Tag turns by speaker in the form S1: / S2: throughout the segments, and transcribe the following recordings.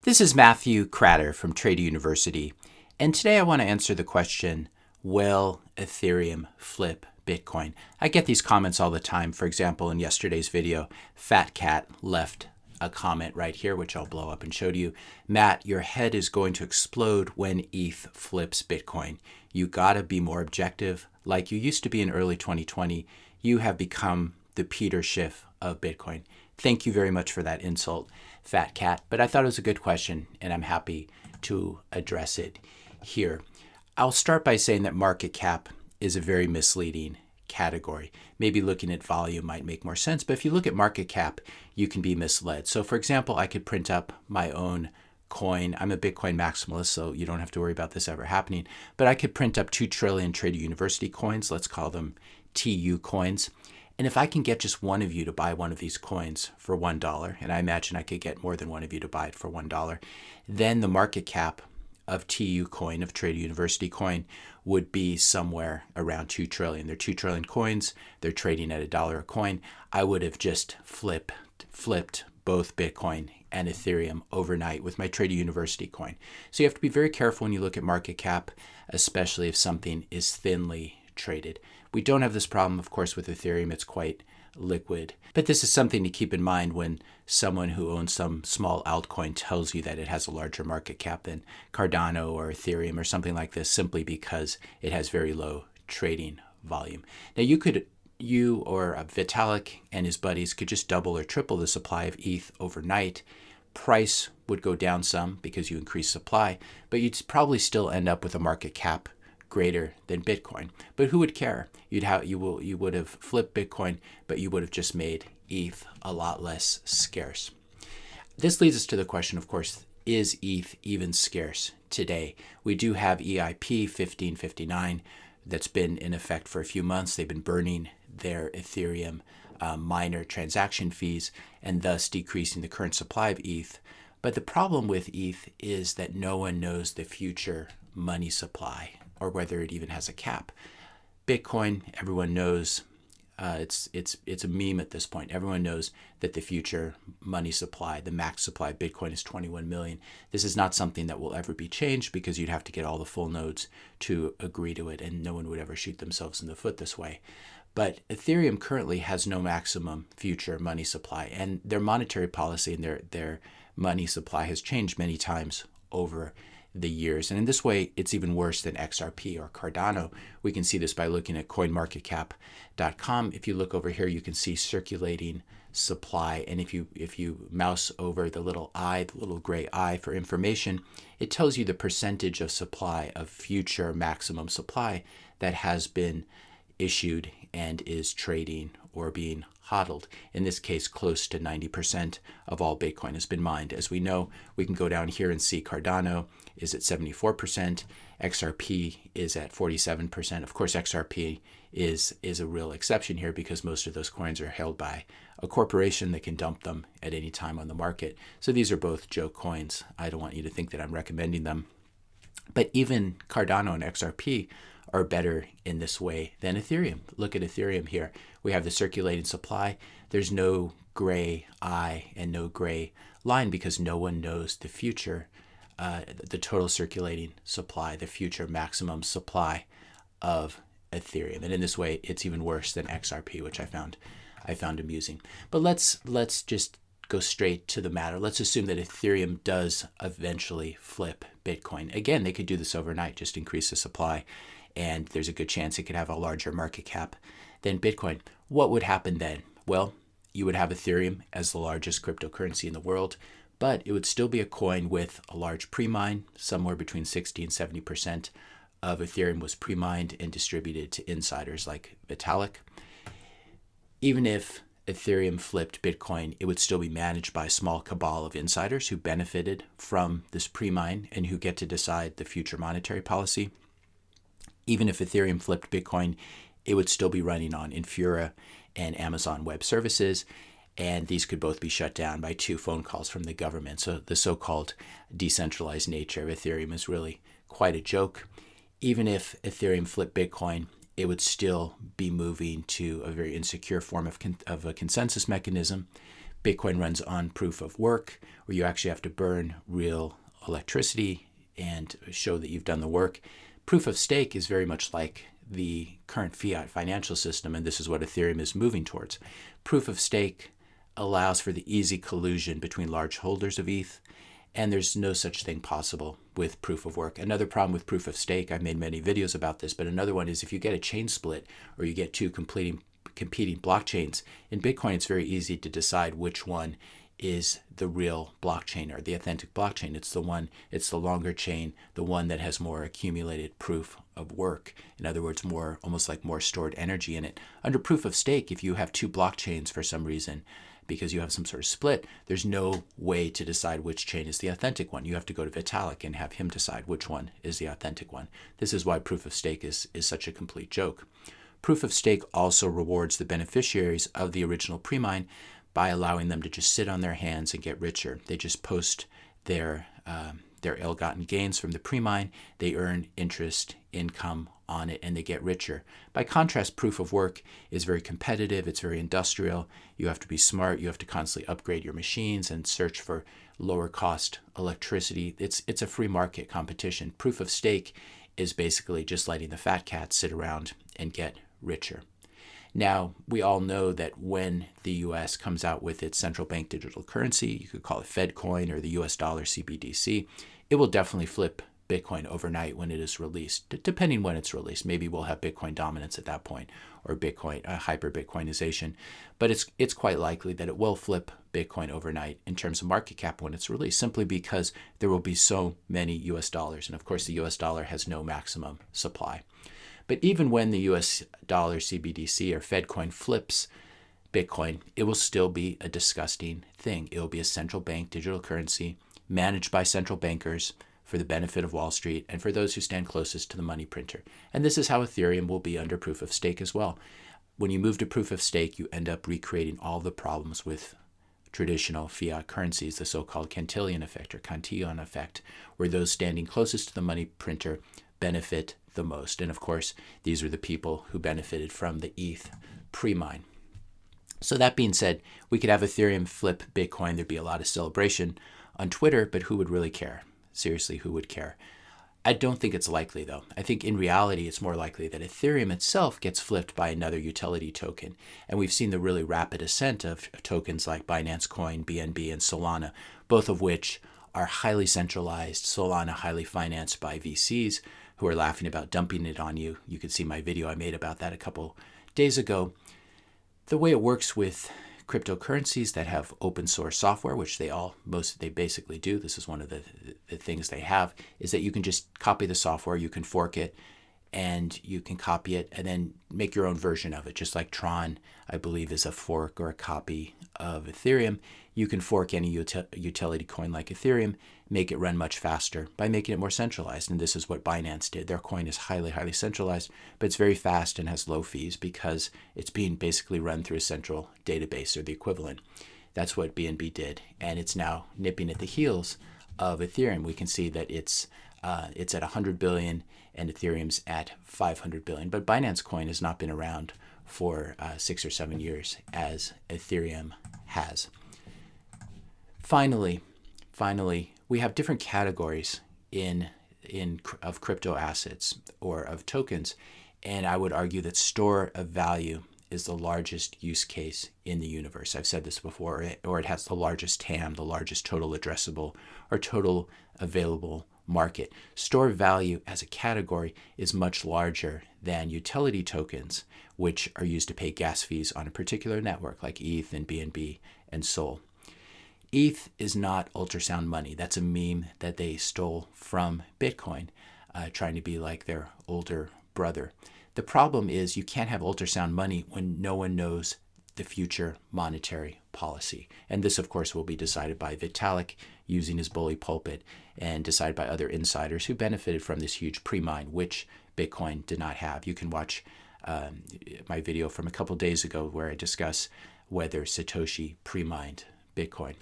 S1: This is Matthew Cratter from Trader University, and today I want to answer the question, will Ethereum flip Bitcoin? I get these comments all the time. For example, in yesterday's video, Fat Cat left a comment right here, which I'll blow up and show to you. Matt, your head is going to explode when ETH flips Bitcoin. You gotta be more objective. Like you used to be in early 2020, you have become the Peter Schiff of Bitcoin. Thank you very much for that insult, Fat Cat. But I thought it was a good question, and I'm happy to address it here. I'll start by saying that market cap is a very misleading category. Maybe looking at volume might make more sense, but if you look at market cap, you can be misled. So for example, I could print up my own coin. I'm a Bitcoin maximalist, so you don't have to worry about this ever happening, but I could print up 2 trillion Trader University coins. Let's call them TU coins. And if I can get just one of you to buy one of these coins for $1, and I imagine I could get more than one of you to buy it for $1, then the market cap of TU coin, of Trader University coin, would be somewhere around 2 trillion. They're 2 trillion coins. They're trading at $1 a coin. I would have just flipped both Bitcoin and Ethereum overnight with my Trader University coin. So you have to be very careful when you look at market cap, especially if something is thinly traded. We don't have this problem, of course, with Ethereum. It's quite liquid. But this is something to keep in mind when someone who owns some small altcoin tells you that it has a larger market cap than Cardano or Ethereum or something like this, simply because it has very low trading volume. Now you or Vitalik and his buddies could just double or triple the supply of ETH overnight. Price would go down some because you increase supply, but you'd probably still end up with a market cap greater than Bitcoin. But who would care? You would have flipped Bitcoin, but you would have just made ETH a lot less scarce. This leads us to the question, of course, is ETH even scarce today? We do have EIP 1559 that's been in effect for a few months. They've been burning their Ethereum miner transaction fees and thus decreasing the current supply of ETH. But the problem with ETH is that no one knows the future money supply or whether it even has a cap. Bitcoin, everyone knows, it's a meme at this point. Everyone knows that the future money supply, the max supply of Bitcoin, is 21 million. This is not something that will ever be changed because you'd have to get all the full nodes to agree to it, and no one would ever shoot themselves in the foot this way. But Ethereum currently has no maximum future money supply, and their monetary policy and their money supply has changed many times over the years. And in this way, it's even worse than XRP or Cardano. We can see this by looking at coinmarketcap.com. If you look over here, you can see circulating supply. And if you mouse over the little eye, the little gray eye for information, it tells you the percentage of supply of future maximum supply that has been issued and is trading or being hodled. In this case, close to 90% of all Bitcoin has been mined. As we know, we can go down here and see Cardano is at 74%, XRP is at 47%. Of course, XRP is a real exception here because most of those coins are held by a corporation that can dump them at any time on the market. So these are both joke coins. I don't want you to think that I'm recommending them. But even Cardano and XRP are better in this way than Ethereum. Look at Ethereum here. We have the circulating supply. There's no gray eye and no gray line because no one knows the future, the total circulating supply, the future maximum supply of Ethereum. And in this way, it's even worse than XRP, which I found amusing. But let's just go straight to the matter. Let's assume that Ethereum does eventually flip Bitcoin. Again, they could do this overnight, just increase the supply, and there's a good chance it could have a larger market cap than Bitcoin. What would happen then? Well, you would have Ethereum as the largest cryptocurrency in the world, but it would still be a coin with a large pre-mine. Somewhere between 60 and 70% of Ethereum was pre-mined and distributed to insiders like Vitalik. Even if Ethereum flipped Bitcoin, it would still be managed by a small cabal of insiders who benefited from this pre-mine and who get to decide the future monetary policy. Even if Ethereum flipped Bitcoin, it would still be running on Infura and Amazon Web Services, and these could both be shut down by 2 phone calls from the government. So the so-called decentralized nature of Ethereum is really quite a joke. Even if Ethereum flipped Bitcoin, it would still be moving to a very insecure form of a consensus mechanism Bitcoin runs on proof of work, where you actually have to burn real electricity and show that you've done the work. Proof of stake is very much like the current fiat financial system, and this is what Ethereum is moving towards. Proof of stake allows for the easy collusion between large holders of ETH, and there's no such thing possible with proof of work. Another problem with proof of stake, I've made many videos about this, but another one is if you get a chain split or you get two competing blockchains, in Bitcoin it's very easy to decide which one is the real blockchain or the authentic blockchain. It's the longer chain, the one that has more accumulated proof of work. In other words, almost like more stored energy in it. Under proof of stake, if you have two blockchains for some reason, because you have some sort of split, there's no way to decide which chain is the authentic one. You have to go to Vitalik and have him decide which one is the authentic one. This is why proof of stake is such a complete joke. Proof of stake also rewards the beneficiaries of the original pre-mine by allowing them to just sit on their hands and get richer. They just post their ill-gotten gains from the pre-mine. They earn interest income on it and they get richer. By contrast, proof of work is very competitive. It's very industrial. You have to be smart. You have to constantly upgrade your machines and search for lower cost electricity. It's a free market competition. Proof of stake is basically just letting the fat cats sit around and get richer. Now, we all know that when the U.S. comes out with its central bank digital currency, you could call it Fedcoin or the U.S. dollar CBDC, it will definitely flip Bitcoin overnight when it is released, depending when it's released. Maybe we'll have Bitcoin dominance at that point or Bitcoin hyper-Bitcoinization. But it's quite likely that it will flip Bitcoin overnight in terms of market cap when it's released, simply because there will be so many U.S. dollars. And of course, the U.S. dollar has no maximum supply. But even when the U.S. dollar CBDC or Fedcoin flips Bitcoin, it will still be a disgusting thing. It will be a central bank digital currency managed by central bankers for the benefit of Wall Street and for those who stand closest to the money printer. And this is how Ethereum will be under proof of stake as well. When you move to proof of stake, you end up recreating all the problems with traditional fiat currencies, the so-called Cantillon effect or Cantillon effect, where those standing closest to the money printer benefit the most. And of course, these are the people who benefited from the ETH pre-mine. So that being said, we could have Ethereum flip Bitcoin. There'd be a lot of celebration on Twitter, but who would really care? Seriously, who would care? I don't think it's likely, though. I think in reality, it's more likely that Ethereum itself gets flipped by another utility token. And we've seen the really rapid ascent of tokens like Binance Coin, BNB, and Solana, both of which are highly centralized. Solana highly financed by VCs who are laughing about dumping it on you. You can see my video I made about that a couple days ago. The way it works with cryptocurrencies that have open source software, which they basically do, this is one of the things they have, is that you can just copy the software, you can fork it, and you can copy it and then make your own version of it. Just like Tron, I believe, is a fork or a copy of Ethereum. You can fork any utility coin like Ethereum, make it run much faster by making it more centralized. And this is what Binance did. Their coin is highly, highly centralized, but it's very fast and has low fees because it's being basically run through a central database or the equivalent. That's what BNB did. And it's now nipping at the heels of Ethereum. We can see that it's at 100 billion and Ethereum's at 500 billion. But Binance Coin has not been around for 6 or 7 years as Ethereum has. Finally, we have different categories of crypto assets or of tokens. And I would argue that store of value is the largest use case in the universe. I've said this before, or it has the largest TAM, the largest total addressable or total available market. Store of value as a category is much larger than utility tokens, which are used to pay gas fees on a particular network like ETH and BNB and Sol. ETH is not ultrasound money. That's a meme that they stole from Bitcoin, trying to be like their older brother. The problem is you can't have ultrasound money when no one knows the future monetary policy. And this, of course, will be decided by Vitalik using his bully pulpit and decided by other insiders who benefited from this huge pre-mine, which Bitcoin did not have. You can watch my video from a couple days ago where I discuss whether Satoshi pre-mined Bitcoin.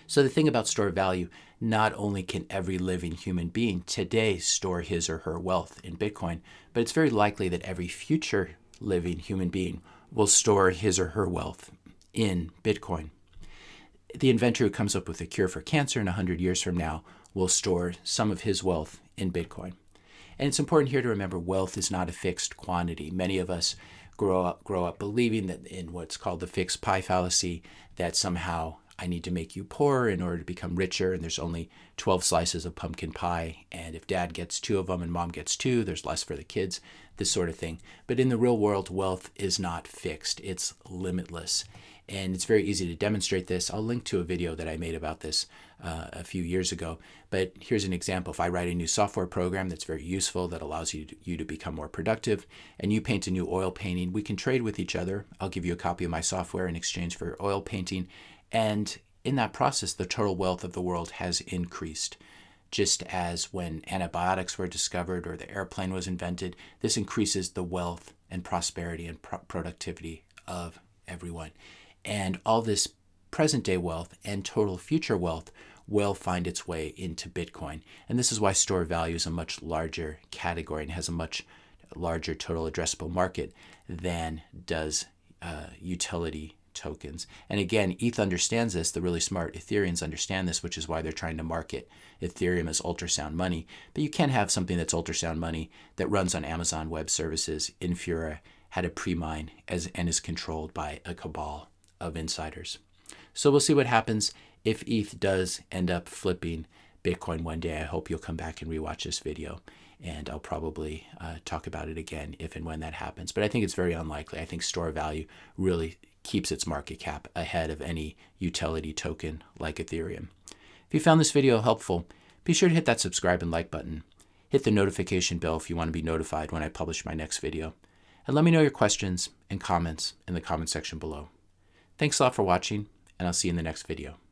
S1: So the thing about store of value, not only can every living human being today store his or her wealth in Bitcoin, but it's very likely that every future living human being will store his or her wealth in Bitcoin. The inventor who comes up with a cure for cancer in 100 years from now will store some of his wealth in Bitcoin. And it's important here to remember wealth is not a fixed quantity. Many of us grow up believing that in what's called the fixed pie fallacy, that somehow I need to make you poorer in order to become richer, and there's only 12 slices of pumpkin pie, and if dad gets 2 of them and mom gets 2, there's less for the kids, this sort of thing. But in the real world, wealth is not fixed. It's limitless. And it's very easy to demonstrate this. I'll link to a video that I made about this a few years ago. But here's an example. If I write a new software program that's very useful, that allows you to become more productive, and you paint a new oil painting, we can trade with each other. I'll give you a copy of my software in exchange for oil painting. And in that process, the total wealth of the world has increased. Just as when antibiotics were discovered or the airplane was invented, this increases the wealth and prosperity and productivity of everyone. And all this present day wealth and total future wealth will find its way into Bitcoin. And this is why store value is a much larger category and has a much larger total addressable market than does utility tokens. And again, ETH understands this. The really smart Ethereans understand this, which is why they're trying to market Ethereum as ultrasound money. But you can't have something that's ultrasound money that runs on Amazon Web Services. Infura had a pre-mine and is controlled by a cabal of insiders. So we'll see what happens if ETH does end up flipping Bitcoin one day. I hope you'll come back and rewatch this video, and I'll probably talk about it again if and when that happens. But I think it's very unlikely. I think store value really keeps its market cap ahead of any utility token like Ethereum. If you found this video helpful, be sure to hit that subscribe and like button. Hit the notification bell if you want to be notified when I publish my next video. And let me know your questions and comments in the comment section below. Thanks a lot for watching, and I'll see you in the next video.